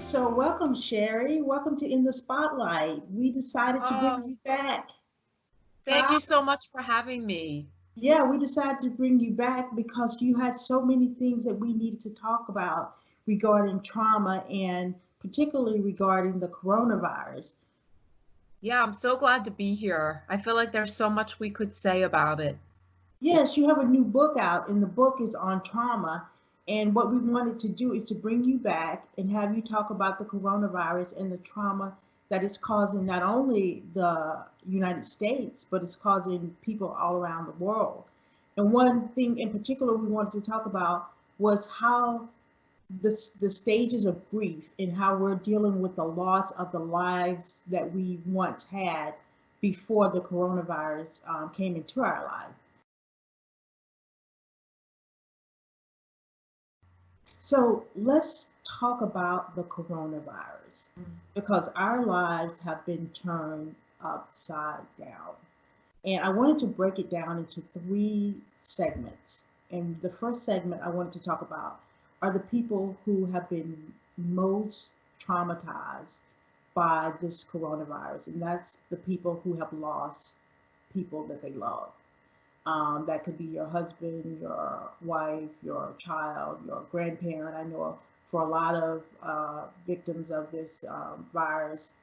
So welcome, Shari. Welcome to In the Spotlight. We decided to bring Oh, you back. thank Huh? you so much for having me. Yeah, we decided to bring you back because you had so many things that we needed to talk about regarding trauma and particularly regarding the coronavirus. Yeah, I'm so glad to be here. I feel like there's so much we could say about it. Yes, you have a new book out, and the book is on trauma. And what we wanted to do is to bring you back and have you talk about the coronavirus and the trauma that it's causing not only the United States, but it's causing people all around the world. And one thing in particular we wanted to talk about was how the stages of grief and how we're dealing with the loss of the lives that we once had before the coronavirus came into our life. So let's talk about the coronavirus because our lives have been turned upside down. And I wanted to break it down into three segments. And the first segment I wanted to talk about are the people who have been most traumatized by this coronavirus. And that's the people who have lost people that they love. That could be your husband, your wife, your child, your grandparent. I know for a lot of victims of this virus,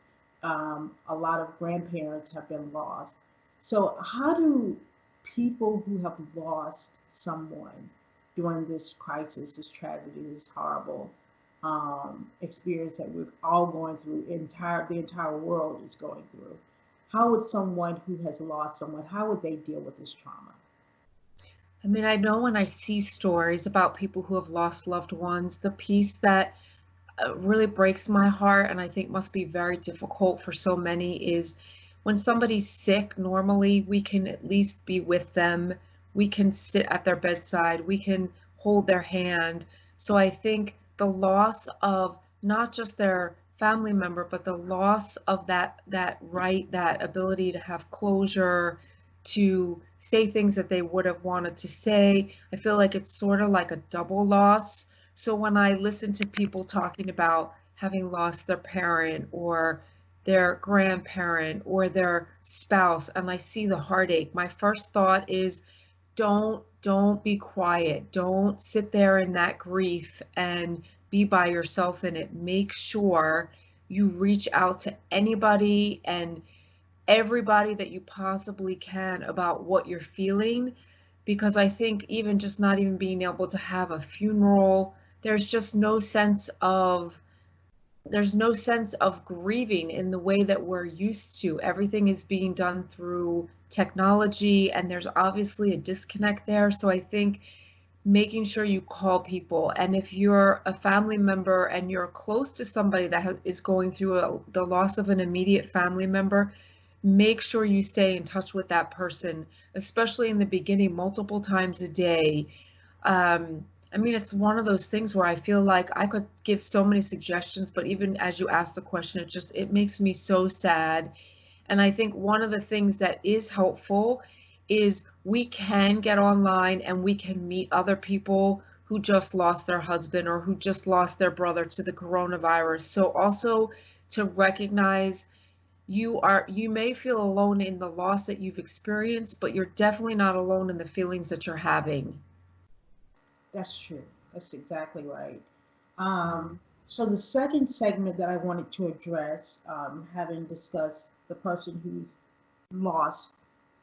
a lot of grandparents have been lost. So, how do people who have lost someone during this crisis, this tragedy, this horrible experience that we're all going through, the entire world is going through, how would someone who has lost someone, how would they deal with this trauma? I mean, I know when I see stories about people who have lost loved ones, the piece that really breaks my heart and I think must be very difficult for so many is when somebody's sick, normally we can at least be with them. We can sit at their bedside. We can hold their hand. So I think the loss of not just their family member, but the loss of that right, that ability to have closure, to say things that they would have wanted to say. I feel like it's sort of like a double loss. So when I listen to people talking about having lost their parent or their grandparent or their spouse and I see the heartache, my first thought is don't be quiet. Don't sit there in that grief and be by yourself in it. Make sure you reach out to anybody and everybody that you possibly can about what you're feeling because I think even just not even being able to have a funeral, there's just no sense of grieving in the way that we're used to. Everything is being done through technology and there's obviously a disconnect there. So I think making sure you call people. And if you're a family member and you're close to somebody that is going through the loss of an immediate family member, make sure you stay in touch with that person, especially in the beginning, multiple times a day. I mean, it's one of those things where I feel like I could give so many suggestions, but even as you ask the question, it makes me so sad. And I think one of the things that is helpful is we can get online and we can meet other people who just lost their husband or who just lost their brother to the coronavirus. So also to recognize you may feel alone in the loss that you've experienced, but you're definitely not alone in the feelings that you're having. That's true. That's exactly right. Um, so the second segment that I wanted to address, having discussed the person who's lost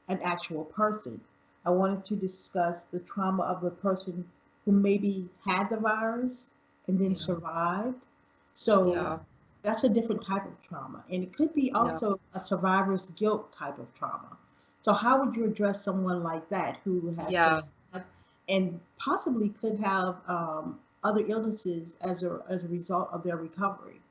an actual person, I wanted to discuss the trauma of the person who maybe had the virus and then Yeah, survived. So yeah, that's a different type of trauma, and it could be yeah. also a survivor's guilt type of trauma. So how would you address someone like that who has Yeah. survived and possibly could have other illnesses as a result of their recovery?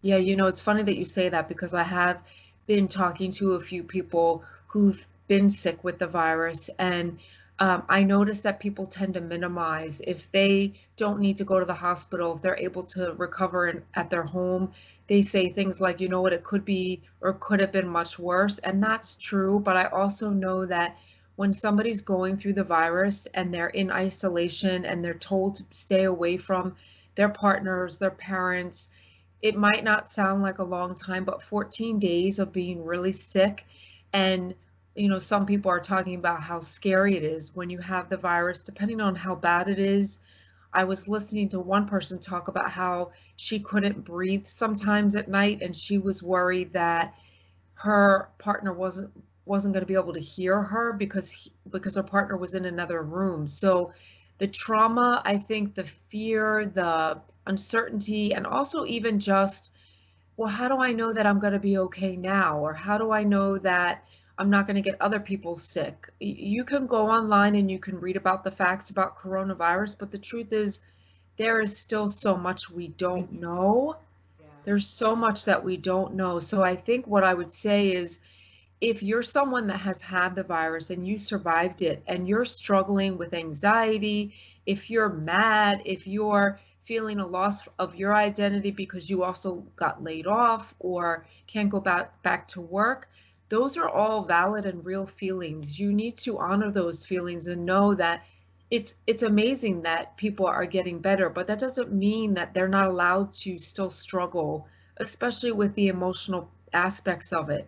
Yeah, it's funny that you say that because I have been talking to a few people who've been sick with the virus, and I notice that people tend to minimize if they don't need to go to the hospital, if they're able to recover at their home, they say things like, you know what, it could be or could have been much worse, and that's true. But I also know that when somebody's going through the virus and they're in isolation and they're told to stay away from their partners, their parents, it might not sound like a long time, but 14 days of being really sick. And, some people are talking about how scary it is when you have the virus, depending on how bad it is. I was listening to one person talk about how she couldn't breathe sometimes at night, and she was worried that her partner wasn't going to be able to hear her because her partner was in another room. So the trauma, I think, the fear, the uncertainty, and also even just, well, how do I know that I'm going to be okay now? Or how do I know that I'm not going to get other people sick? You can go online and you can read about the facts about coronavirus, but the truth is there is still so much we don't know. Yeah. There's so much that we don't know. So I think what I would say is, if you're someone that has had the virus and you survived it and you're struggling with anxiety, if you're mad, if you're feeling a loss of your identity because you also got laid off or can't go back to work, those are all valid and real feelings. You need to honor those feelings and know that it's amazing that people are getting better, but that doesn't mean that they're not allowed to still struggle, especially with the emotional aspects of it.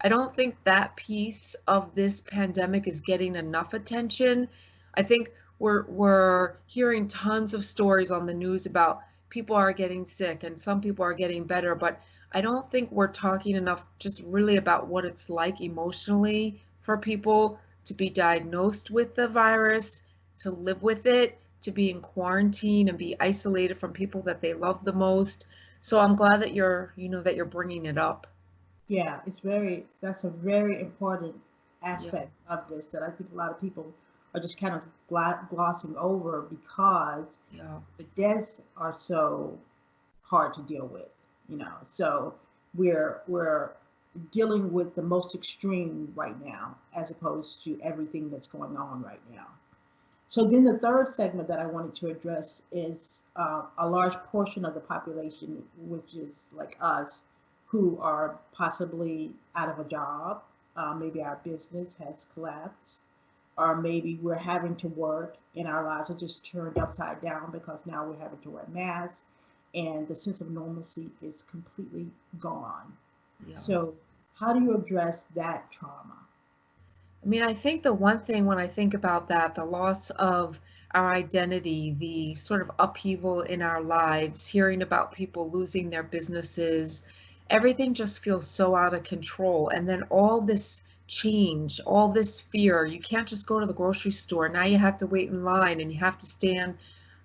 I don't think that piece of this pandemic is getting enough attention. I think we're hearing tons of stories on the news about people are getting sick and some people are getting better, but I don't think we're talking enough just really about what it's like emotionally for people to be diagnosed with the virus, to live with it, to be in quarantine and be isolated from people that they love the most. So I'm glad that you're bringing it up. Yeah, that's a very important Yeah. aspect of this that I think a lot of people are just kind of glossing over because Yeah. the deaths are so hard to deal with, you know. So we're dealing with the most extreme right now as opposed to everything that's going on right now. So then the third segment that I wanted to address is a large portion of the population, which is like us, who are possibly out of a job. Maybe our business has collapsed, or maybe we're having to work and our lives are just turned upside down because now we're having to wear masks and the sense of normalcy is completely gone. Yeah. So, how do you address that trauma? I mean, I think the one thing when I think about that, the loss of our identity, the sort of upheaval in our lives, hearing about people losing their businesses, everything just feels so out of control. And then all this change, all this fear, you can't just go to the grocery store. Now you have to wait in line and you have to stand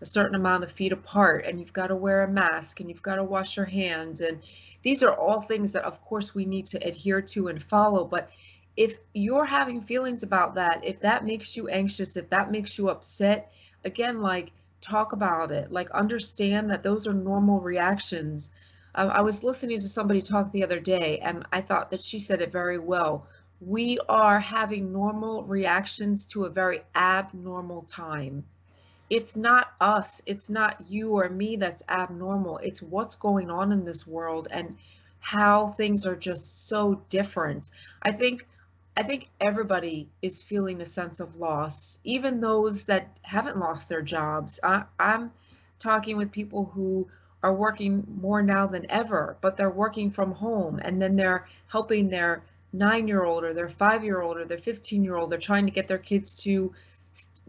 a certain amount of feet apart and you've got to wear a mask and you've got to wash your hands. And these are all things that, of course, we need to adhere to and follow. But if you're having feelings about that, if that makes you anxious, if that makes you upset, again, like, talk about it, like, understand that those are normal reactions. I was listening to somebody talk the other day, and I thought that she said it very well. We are having normal reactions to a very abnormal time. It's not us, it's not you or me that's abnormal. It's what's going on in this world and how things are just so different. I think I think everybody is feeling a sense of loss, even those that haven't lost their jobs. I'm talking with people who are working more now than ever, but they're working from home and then they're helping their 9-year-old or their 5-year-old or their 15-year-old. They're trying to get their kids to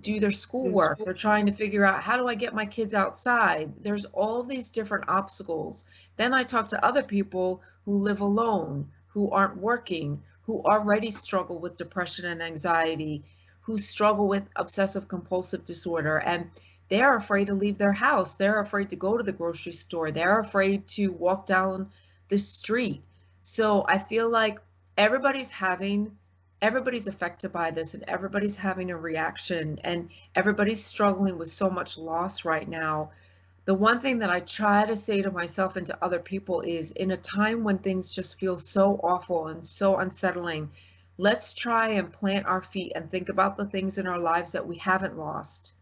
do their Yes. schoolwork. They're trying to figure out, how do I get my kids outside? There's all these different obstacles. Then I talk to other people who live alone, who aren't working, who already struggle with depression and anxiety, who struggle with obsessive compulsive disorder, and they're afraid to leave their house. They're afraid to go to the grocery store. They're afraid to walk down the street. So I feel like everybody's having everybody's affected by this and everybody's having a reaction and everybody's struggling with so much loss right now. The one thing that I try to say to myself and to other people is, in a time when things just feel so awful and so unsettling, let's try and plant our feet and think about the things in our lives that we haven't lost.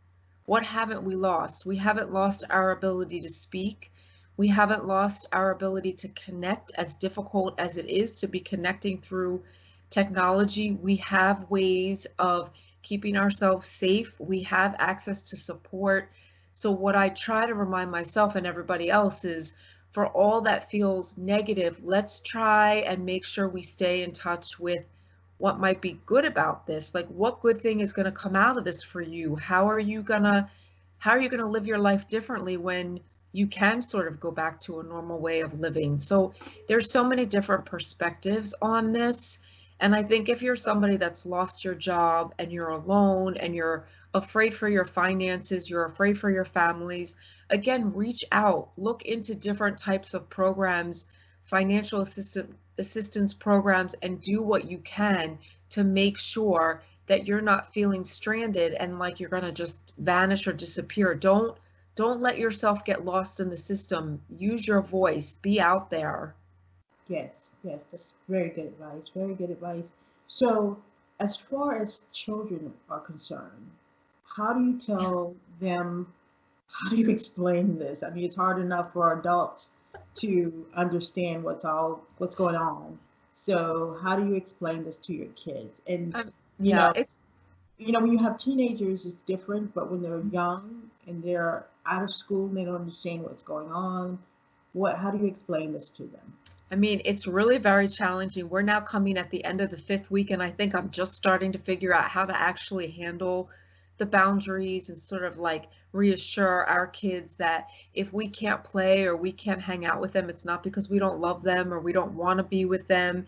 What haven't we lost? We haven't lost our ability to speak. We haven't lost our ability to connect, as difficult as it is to be connecting through technology. We have ways of keeping ourselves safe. We have access to support. So what I try to remind myself and everybody else is, for all that feels negative, let's try and make sure we stay in touch with what might be good about this. Like, what good thing is going to come out of this for you? How are you going to live your life differently when you can sort of go back to a normal way of living? So there's so many different perspectives on this. And I think if you're somebody that's lost your job and you're alone and you're afraid for your finances, you're afraid for your families, again, reach out, look into different types of programs, financial assistance programs, and do what you can to make sure that you're not feeling stranded and like you're going to just vanish or disappear. Don't let yourself get lost in the system. Use your voice. Be out there. Yes, yes, that's very good advice. Very good advice. So, as far as children are concerned, how do you tell them, how do you explain this? I mean, it's hard enough for adults to understand what's going on. So, how do you explain this to your kids? And Um, you yeah, know, it's when you have teenagers, it's different, but when they're young and they're out of school and they don't understand what's going on, how do you explain this to them? I mean, it's really very challenging. We're now coming at the end of the 5th week, and I think I'm just starting to figure out how to actually handle the boundaries and sort of like reassure our kids that if we can't play or we can't hang out with them, it's not because we don't love them or we don't want to be with them.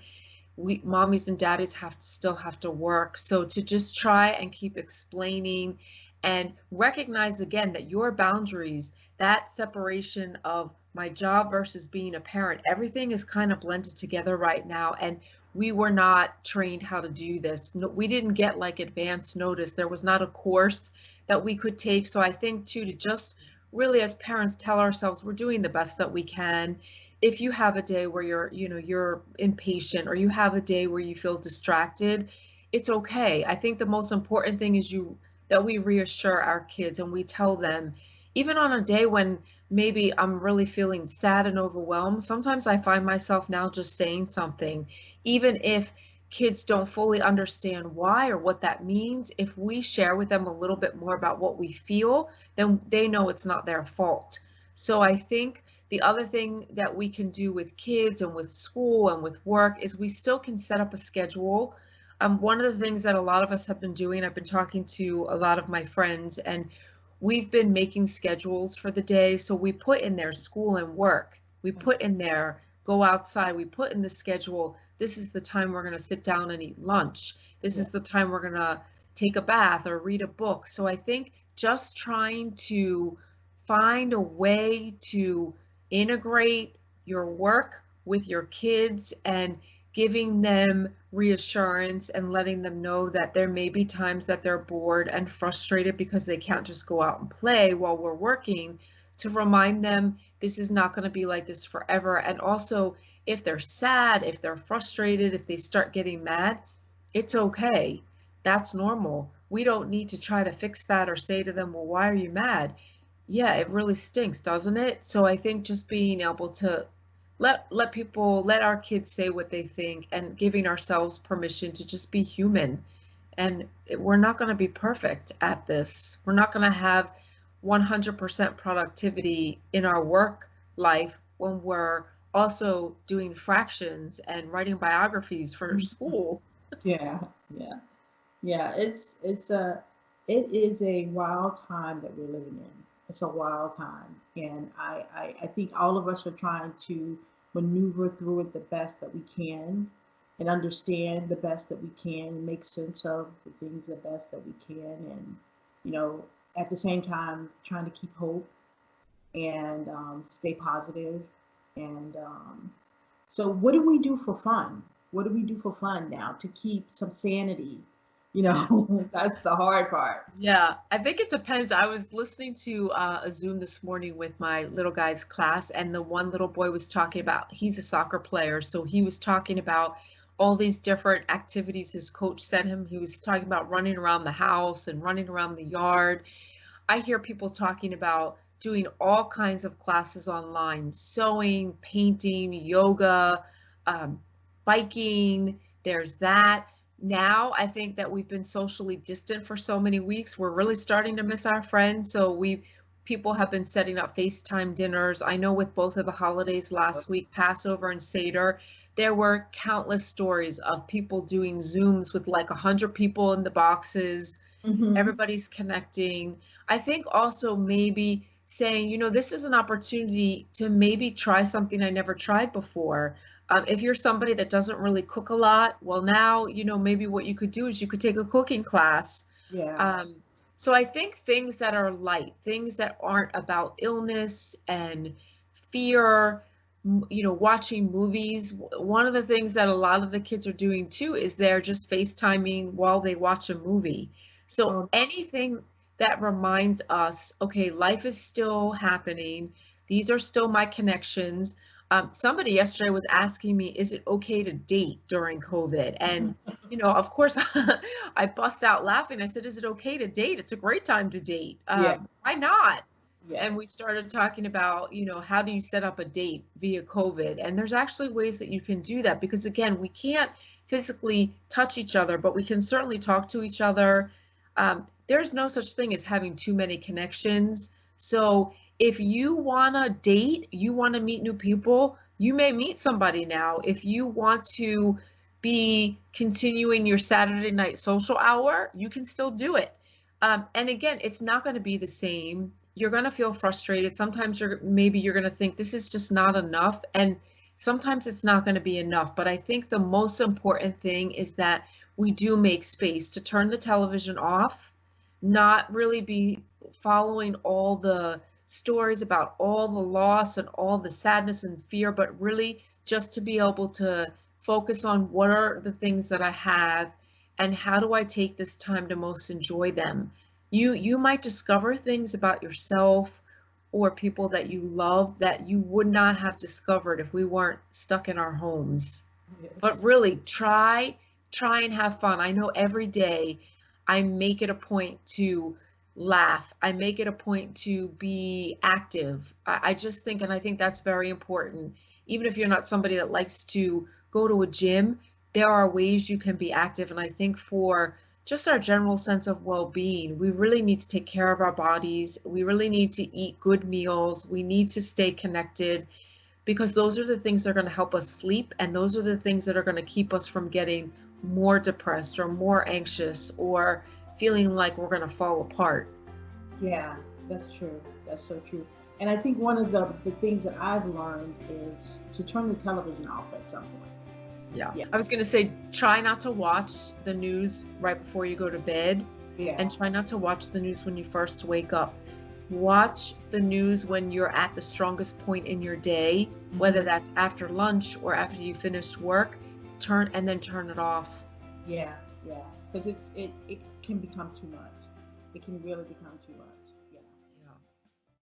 We mommies and daddies still have to work. So to just try and keep explaining and recognize again that your boundaries, that separation of my job versus being a parent, everything is kind of blended together right now. And we were not trained how to do this. No, we didn't get like advance notice. There was not a course that we could take. So I think too, to just really as parents tell ourselves we're doing the best that we can. If you have a day where you're impatient or you have a day where you feel distracted, it's okay. I think the most important thing is that we reassure our kids and we tell them, even on a day when maybe I'm really feeling sad and overwhelmed, sometimes I find myself now just saying something, even if kids don't fully understand why or what that means. If we share with them a little bit more about what we feel, then they know it's not their fault. So I think the other thing that we can do with kids and with school and with work is we still can set up a schedule. One of the things that a lot of us have been doing, I've been talking to a lot of my friends, and we've been making schedules for the day. So we put in there school and work. We put in there go outside. We put in the schedule, this is the time we're going to sit down and eat lunch. This is the time we're going to take a bath or read a book. So I think just trying to find a way to integrate your work with your kids and giving them reassurance and letting them know that there may be times that they're bored and frustrated because they can't just go out and play while we're working, to remind them this is not going to be like this forever. And also, if they're sad, if they're frustrated, if they start getting mad, it's okay. That's normal. We don't need to try to fix that or say to them, well, why are you mad? Yeah, it really stinks, doesn't it? So I think just being able to let our kids say what they think and giving ourselves permission to just be human. And we're not going to be perfect at this. We're not going to have 100% productivity in our work life when we're also doing fractions and writing biographies for school. Yeah, yeah, yeah. It is a wild time that we're living in. It's a wild time, and I think all of us are trying to maneuver through it the best that we can, and understand the best that we can, and make sense of the things the best that we can, and you know, at the same time, trying to keep hope and stay positive. And so, what do we do for fun? What do we do for fun now to keep some sanity? That's the hard part. Yeah, I think it depends. I was listening to a Zoom this morning with my little guy's class, and the one little boy was talking about, he's a soccer player, so he was talking about all these different activities his coach sent him. He was talking about running around the house and running around the yard. I hear people talking about doing all kinds of classes online, sewing, painting, yoga, um, biking. There's that. Now I think that we've been socially distant for so many weeks. We're really starting to miss our friends. So people have been setting up FaceTime dinners. I know with both of the holidays last week, Passover and Seder, there were countless stories of people doing Zooms with like 100 people in the boxes. Mm-hmm. Everybody's connecting. I think also maybe saying, this is an opportunity to maybe try something I never tried before. If you're somebody that doesn't really cook a lot, well, now, maybe what you could do is you could take a cooking class. Yeah. So I think things that are light, things that aren't about illness and fear, watching movies. One of the things that a lot of the kids are doing too is they're just FaceTiming while they watch a movie. So Oh, anything that reminds us, okay, life is still happening. These are still my connections. Somebody yesterday was asking me, is it okay to date during COVID? And, of course, I bust out laughing. I said, is it okay to date? It's a great time to date. yeah. Why not? Yes. And we started talking about, how do you set up a date via COVID? And there's actually ways that you can do that because, again, we can't physically touch each other, but we can certainly talk to each other. There's no such thing as having too many connections. So if you want to date, you want to meet new people, you may meet somebody now. If you want to be continuing your Saturday night social hour, you can still do it. And again, it's not going to be the same. You're going to feel frustrated. Sometimes maybe you're going to think this is just not enough. And sometimes it's not going to be enough. But I think the most important thing is that we do make space to turn the television off, not really be following all the stories about all the loss and all the sadness and fear, but really just to be able to focus on what are the things that I have and how do I take this time to most enjoy them. You might discover things about yourself or people that you love that you would not have discovered if we weren't stuck in our homes. But Yes. really try and have fun. I know every day I make it a point to laugh. I make it a point to be active. I just think, and I think that's very important. Even if you're not somebody that likes to go to a gym, there are ways you can be active. And I think for just our general sense of well-being, we really need to take care of our bodies. We really need to eat good meals. We need to stay connected because those are the things that are going to help us sleep. And those are the things that are going to keep us from getting more depressed or more anxious or feeling like we're going to fall apart. Yeah, that's true. That's so true. And I think one of the things that I've learned is to turn the television off at some point. Yeah. Yeah. I was going to say, try not to watch the news right before you go to bed Yeah. and try not to watch the news when you first wake up. Watch the news when you're at the strongest point in your day, whether that's after lunch or after you finish work, turn it off. Yeah, yeah. Because it can become too much. It can really become too much.